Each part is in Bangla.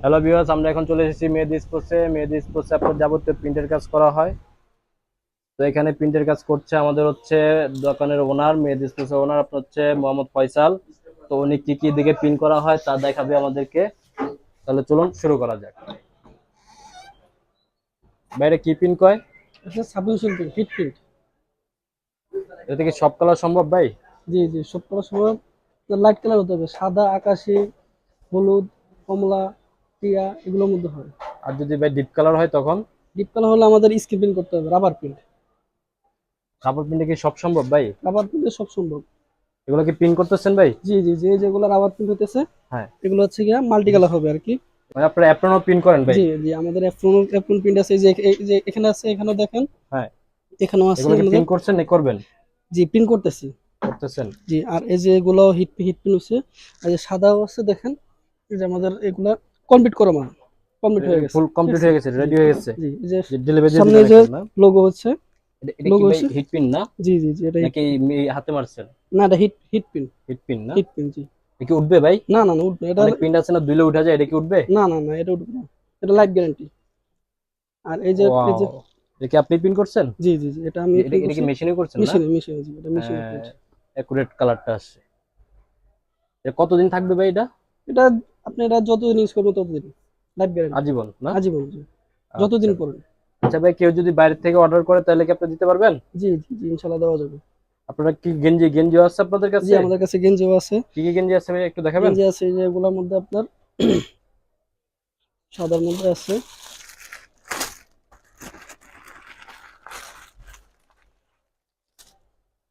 হ্যালো ভিউয়ার্স, আমরা এখন চলে এসেছি মেহেদি স্পোর্টসে। মেহেদি স্পোর্টসে আপনার যাবতীয় প্রিন্টের কাজ করা হয়। তো এখানে প্রিন্টের কাজ করছে আমাদের দোকানের ওনার, মেহেদি স্পোর্টসের ওনার আপনার মোহাম্মদ ফয়সাল। তো উনি কি কি দিকে প্রিন্ট করা হয় তা দেখাবে আমাদেরকে। তাহলে চলুন শুরু করা যাক। বাইরে কি প্রিন্ট কয়? আচ্ছা, সাবমিশন প্রিন্ট, হিট প্রিন্ট। এটা কি সব কালার সম্ভব ভাই? জি জি, সব করার সময় লাইট কালার হতে হবে, সাদা, আকাশি, হলুদ, কমলা, টিয়া, এগুলোর মধ্যে হয়। আর যদি ভাই ডিপ কালার হয় তখন? ডিপ কালার হলে আমাদের স্ক্রিন প্রিন্ট করতে হবে, রাবার প্রিন্ট। কাপড় প্রিন্টে কি সব সম্ভব ভাই? রাবার প্রিন্টে সব সম্ভব। এগুলো কি প্রিন্ট করতেছেন ভাই? জি জি, যেগুলো রাবার প্রিন্ট হতেছে হ্যাঁ, এগুলো হচ্ছে গিয়া মাল্টি কালার হবে আর কি। মানে আপনারা অ্যাপ্রনও প্রিন্ট করেন ভাই? জি জি, আমাদের অ্যাপ্রন প্রিন্ট আছে, এই যে এখানে আছে, এখানেও দেখেন, হ্যাঁ, এখানেও আছে এগুলো কি আমাদের। প্রিন্ট করছেন না করবেন? জি, প্রিন্ট করতেছি। করতেছেন। জি, আর এই যে এগুলো হিট হিট প্রিন্ট হচ্ছে, আর যে সাদাও আছে দেখেন, এই যে আমাদের এগুলা কমপ্লিট করা মাল, কমপ্লিট হয়ে গেছে, ফুল ঠিক কমপ্লিট আছে। হয়ে গেছে, জি রেডি হয়ে গেছে। জি, এই যে যে ডেলিভারি দিয়ে সামনে দিবেন যে এখন না? লোগো হচ্ছে, এটা কি লোগো ভাই হচ্ছে। হিট পিন না? জি জি জি, এটা হিট নাকি হাতে মারছেন? না, এটা hit hit pin. Hit pin না? হিট পিন, জি। এটা কি উঠবে ভাই? না না না, উঠবে এটা। অনেক পিন আছে না, দুইলে উঠা যায়, এটা কি উঠবে? না না না, এটা উঠবে না, এটা লাইফ গ্যারান্টি। আর এই যে এই ওয়াও, যে এটা কি আপনি পিন করছেন? জি জি জি, এটা আমি এটা পিন এটা কি করছি। মেশিনে করছেন না? মেশিনে মেশিনে, জি, এটা মেশিনে প্রিন্ট। একুরেট কালারটা আসছে। এটা কতদিন থাকবে ভাই এটা? এটা আপনি এটা যতদিন ইউজ করবেন ততদিন, লাইফ গ্যারান্টি। আজীবন না? আজীবন, জি, আচ্ছা। যতদিন পরেন। আচ্ছা ভাই, কেউ যদি বাইরে থেকে অর্ডার করে তাহলে কি আপনি দিতে পারবেন? জি জি জি, ইনশাআল্লাহ দেওয়া যাবে। আপনারা কি গেঞ্জি গেঞ্জি আছে আপনাদের জি, কাছে? আমাদের কাছে গেঞ্জিও আছে। কি কি গেঞ্জি আছে ভাই একটু দেখাবেন? গেঞ্জি আছে, এই যে এগুলোর মধ্যে আপনার সাদার মধ্যে আছে।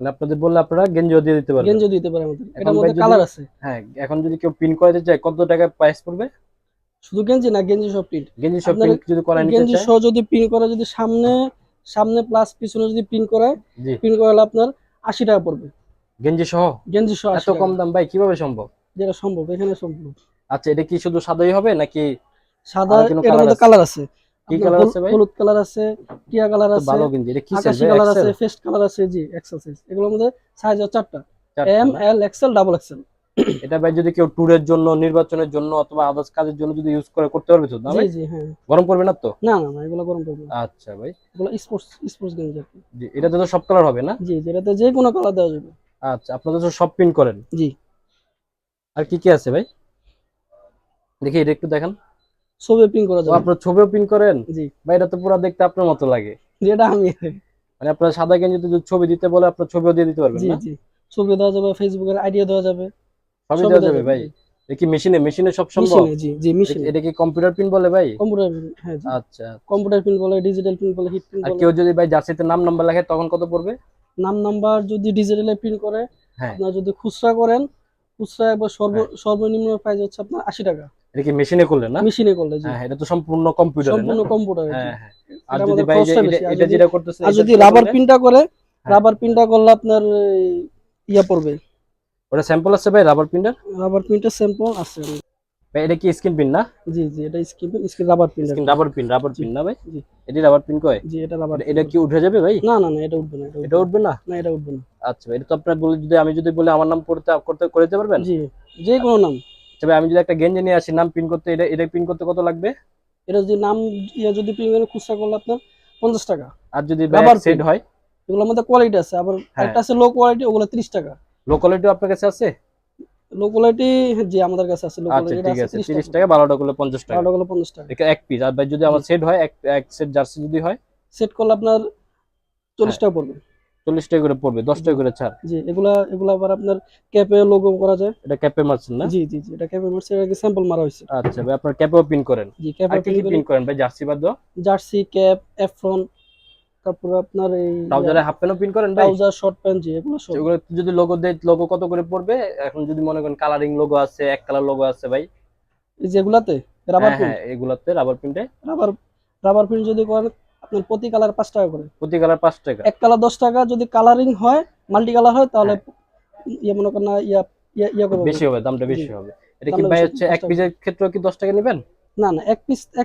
মানে আপনাদের বললে আপনারা গেঞ্জিও দিয়ে দিতে পারবেন? গেঞ্জিও দিতে পারে আমাদের, এখন এটার ভাই মধ্যে যদি, কালার আছে। হ্যাঁ, এখন যদি কেউ পিন করাতে চায় কত টাকা প্রাইস পড়বে? শুধু গেঞ্জি না, গেঞ্জি সহ প্রিন্ট। গেঞ্জি সব আপনার প্রিন্ট যদি করায় নিতে গেঞ্জি চায়? সহ যদি প্রিন্ট করে, যদি সামনে সামনে প্লাস পিছনে যদি প্রিন্ট করায়, জি। প্রিন্ট করালে আপনার 80 টাকা পড়বে। গেঞ্জি সহ? গেঞ্জি সহ এত 80 টাকা। কম দাম ভাই, কিভাবে সম্ভব? যেটা সম্ভব, এখানে সম্ভব। আচ্ছা, এটা কি শুধু সাদাই হবে নাকি সাদা, আর কোনো এটার কালার মধ্যে আছে? কালার আছে। কি আপনার কালার আছে ভাই? হলুদ কালার আছে, টিয়া কালার তো আছে, ভালো গেঞ্জি, এটা কি সাইজ আকাশি ভাই, কালার আছে, এক্সেল? ফেস্ট কালার আছে, জি, এক্সেল সাইজ। এগুলোর মধ্যে সাইজ হচ্ছে 4টা, চারটা এম না? L XL double XL. এটা ভাই যদি কেউ ট্যুরের জন্য, নির্বাচনের জন্য অথবা আদার্স কাজের জন্য যদি ইউজ করে করতে পারবে তো না জি ভাই? জি, হ্যাঁ। গরম পড়বে না তো? না না না, এগুলো গরম করবে না। আচ্ছা ভাই। এগুলো স্পোর্টস স্পোর্টস গেঞ্জি আর কি। জি, এটাতে তো সব কালার হবে না? জি, যেটাতে যে কোনো কালার দেওয়া যাবে। আচ্ছা, আপনাদের তো সব প্রিন্ট করেন। জি। আর কি কি আছে ভাই? দেখি এটা একটু দেখান। ছবি প্রিন্ট করা ও, যাবে। আপনার ছবিও প্রিন্ট করেন? জি, ভাই এটা তো পুরো দেখতে আপনার মতো লাগে। যেটা আমি। মানে আপনার সাদা গেঞ্জিতে যদি ছবি দিতে বলে আপনার ছবিও দিয়ে দিতে পারবেন জি না? জি, ছবি দেওয়া যাবে, ফেসবুকের আইডিয়া দেওয়া যাবে, সবই সবই দেওয়া দেওয়া যাবে যাবে। ভাই? জি, এটা কি মেশিনে মেশিনে সব সম্ভব? মেশিনে, জি জি, মেশিনে। এটা কি কম্পিউটার প্রিন্ট বলে ভাই? কম্পিউটার, হ্যাঁ জি। আচ্ছা। কম্পিউটার প্রিন্ট বলে, ডিজিটাল প্রিন্ট বলে, হিট প্রিন্ট আর বলে। কেউ যদি ভাই জার্সিতে নাম নাম্বার লেখে তখন কত পড়বে? নাম নাম্বার যদি ডিজিটালে প্রিন্ট করে, হ্যাঁ। আপনার যদি খুচরা করেন, খুচরা একবার হ্যাঁ, সর্বনিম্ন প্রাইস হচ্ছে আপনার 80 টাকা। এটা কি মেশিনে করলে না? মেশিনে করলে, জি, হ্যাঁ, এটা তো সম্পূর্ণ কম্পিউটারে না? সম্পূর্ণ কম্পিউটারে, জি। হ্যাঁ হ্যাঁ। আর এটা যদি আমাদের ভাই এই যে খরচটা এটা বেশি। আর এটা যদি যেটা করতেছেন আর এটা যদি যেটা রাবার করলে, প্রিন্টটা করে, হ্যাঁ, রাবার প্রিন্টটা করলে আপনার ইয়া পড়বে। ওটা স্যাম্পল আছে ভাই রাবার প্রিন্টার? রাবার প্রিন্টের স্যাম্পল আছে। ভাই এটা কি স্ক্রিন প্রিন্ট না? জি জি, এটা স্ক্রিন রাবার প্রিন্ট আর স্ক্রিন কি। রাবার জি প্রিন্ট না ভাই? জি এটি রাবার প্রিন্ট কয়? জি, এটা রাবার এটা প্রিন্ট। কি উঠে যাবে ভাই? না না না, এটা উঠবে না, এটা এটা উঠবে না। উঠবে না? না, এটা উঠবে না। আচ্ছা ভাই, এটা তো আপনার বলে, যদি আমি যদি বলি আমার নাম করতে করতে করে দিতে পারবেন? জি, যে কোনো নাম। আচ্ছা ভাই, আমি যদি একটা গেঞ্জি নিয়ে আসি নাম প্রিন্ট করতে, এটা এটা প্রিন্ট করতে কত লাগবে? এটা যদি নাম যদি প্রিন্ট করে খুচরা করলে আপনার 50 টাকা। আর যদি ব্যাক রাবার সেট প্রিন্ট, হয়? এগুলোর মধ্যে কোয়ালিটি আছে, আবার হ্যাঁ। একটা আছে লো কোয়ালিটি, ওগুলো 30 টাকা। লো কোয়ালিটি আপনার কাছে আছে? লো কোয়ালিটি, জি, আমাদের কাছে আছে লো আচ্ছা কোয়ালিটি, এটা ঠিক আছে আছে, 30 30 টাকা। টাকা, 12টা করলে 50 টাকা। ভালো গুলো 50 টাকা। এটা এক পিস। আর ভাই যদি জি, আমার সেট হয়, এক এক সেট জার্সি যদি হয়? সেট করলে আপনার 40 হ্যাঁ, টাকা পড়বে। 40 টাকা করে পড়বে, 10 জি টাকা করে ছাড়। জি, এগুলা এগুলা আবার আপনার ক্যাপে লোগো করা যায়। এটা ক্যাপে মারছেন না? জি জি জি, এটা ক্যাপে মারছে, এটা স্যাম্পল মারা হয়েছে। আচ্ছা ভাই, আপনার ক্যাপেও পিন করেন? জি, আর ক্যাপে কি প্রিন্ট কি করি। পিন করেন ভাই জার্সি বাদ দাও? জার্সি, ক্যাপ, এফরন, তারপর আপনার এই ট্রাউজারে হাফ প্যান্টও পিন করেন ভাই? ট্রাউজার, শর্ট প্যান্ট, জি, এগুলো সব। ওগুলো যদি লোগো দেয়, লোগো কত করে পড়বে? এখন যদি মনে করেন কালারিং লোগো আছে, এক কালার লোগো আছে ভাই? এই যেগুলাতে রাবার হ্যাঁ প্রিন্ট, হ্যাঁ, এগুলাতে রাবার প্রিন্টে রাবার রাবার প্রিন্ট যদি করেন, আপনার প্রতি কালার 5 টাকা করে। প্রতি কালার 5 টাকা? এক কালার 10 টাকা। যদি কালারিং হয়, মাল্টি কালার হয়, তাহলে হ্যাঁ, ইয়ে মনে করেন না, ইয়া ইয়া ইয়া করবো। বেশি হবে, দামটা জি, বেশি হবে। এটা কি দামটা ভাই বেশি, হচ্ছে 10 এক টাকা। পিসের ক্ষেত্রে কি 10 টাকা নেবেন? না না, এক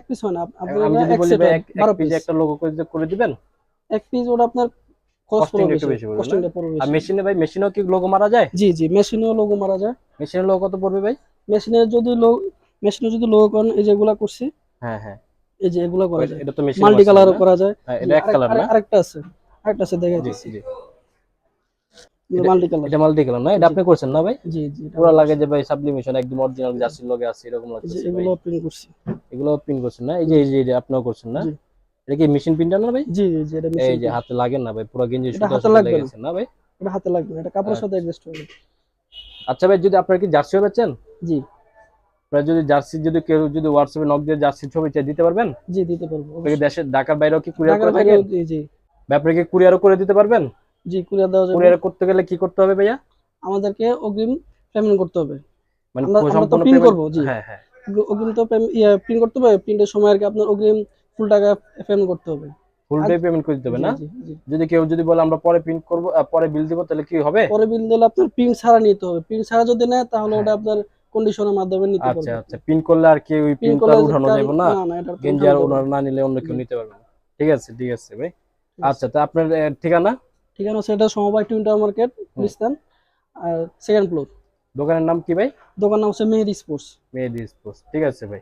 পিস হয় না, আমি আপনার যদি এক বলি সেট ভাই হয়, এক এক 12 পিস। পিসে একটা লোগো করে করে দিবেন? এক পিস ওটা আপনার খরচ পড়বে কস্টিংটা একটু বেশি, বেশি পড়বে না? কস্টিংটা পড়বে আর বেশি। মেশিনে ভাই, মেশিনেও কি লোগো মারা যায়? জি জি, মেশিনেও লোগো মারা যায়। মেশিনের লোগো কত পড়বে ভাই? মেশিনে যদি মেশিনে যদি লোগো করেন, এই যে এগুলা করছি, হ্যাঁ হ্যাঁ, এই যে এগুলা করা যায়, এটা তো মেশিন মাল্টি কালারও করা যায়। হ্যাঁ, জি, এটা এক কালার না? আরেকটা আছে, দেখা জি যাচ্ছে জি, মাল্টি কালার। এটা মাল্টি কালার না? এটা জি আপনি করছেন না ভাই? জি জি, এটা পুরো আমরা লাগে করছি। যে ভাই সাবলিমেশন একদম অরিজিনাল জার্সির লগে আছে এরকম এই যে লাগতেছে ভাই। এগুলো প্রিন্ট করছি। এগুলো পিন করছেন না? এই যে জি এই যে আপনিও করছেন না? জি এটা কি মেশিন প্রিন্টার না ভাই? জি জি জি, এটা এই মেশিন যে প্রিন্ট। হাতে লাগেন না ভাই, পুরো গেঞ্জি এটা সুতার হাতে সাথে লাগবে না, লেগেছে না ভাই? এটা হাতে লাগবে না, এটা কাপড়ের সাথে আচ্ছা অ্যাডজাস্ট হবে। আচ্ছা ভাই, যদি আপনার কি জার্সিও বেচেন? জি আপনার যদি জার্সি, যদি কেউ যদি হোয়াটসঅ্যাপে নক দিয়ে জার্সি ছবি চাই দিতে পারবেন? জি, দিতে পারবো আপনি কি অবশ্যই। দেশের ঢাকার বাইরেও কি কুরিয়ার ঢাকার করে বাইরেও থাকেন? জি জি ভাই আপনি কি কুরিয়ারও করে দিতে পারবেন? জি, কুরিয়ার দেওয়া যাবে। কুরিয়ার করতে গেলে কি করতে হবে ভাইয়া? আমাদেরকে অগ্রিম পেমেন্ট করতে হবে। মানে আমরা আমরা তো সম্পূর্ণ প্রিন্ট পেমেন্ট? করবো। জি, হ্যাঁ হ্যাঁ, অগ্রিম তো প্রিন্ট করতে হবে। প্রিন্টের সময় আর কি আপনার অগ্রিম ফুল টাকা পেমেন্ট করতে হবে। ফুল আগ ডে পেমেন্ট করে দিতে হবে জি না? জি জি। যদি কেউ যদি বলে আমরা পরে প্রিন্ট করব, পরে বিল দিব, তাহলে কি হবে? পরে বিল দিলে আপনার প্রিন্ট ছাড়া নিতে হবে। প্রিন্ট ছাড়া যদি নেয় তাহলে ওটা হ্যাঁ, আপনার কন্ডিশনের মাধ্যমে নিতে আচ্ছা পারবে। আচ্ছা, প্রিন্ট করলে আর কি ওই প্রিন্ট প্রিন্ট তো করলে আর উঠানো কারণ যাবে না? না না, এটা তো গেঞ্জি উঠানো আর যাবে ওনার না। না নিলে অন্য কেউ জি, নিতে পারবে না। ঠিক আছে ভাই। ঠিক আছে। আচ্ছা, তো আপনার ঠিকানা? ঠিকানা হচ্ছে এটা সমবায় টুইন্টার মার্কেট, হুম, গুলিস্তান, আর সেকেন্ড ফ্লোর। দোকানের নাম কি ভাই? দোকান নাম হচ্ছে মেহেদি স্পোর্টস। মেহেদি স্পোর্টস। ঠিক আছে ভাই।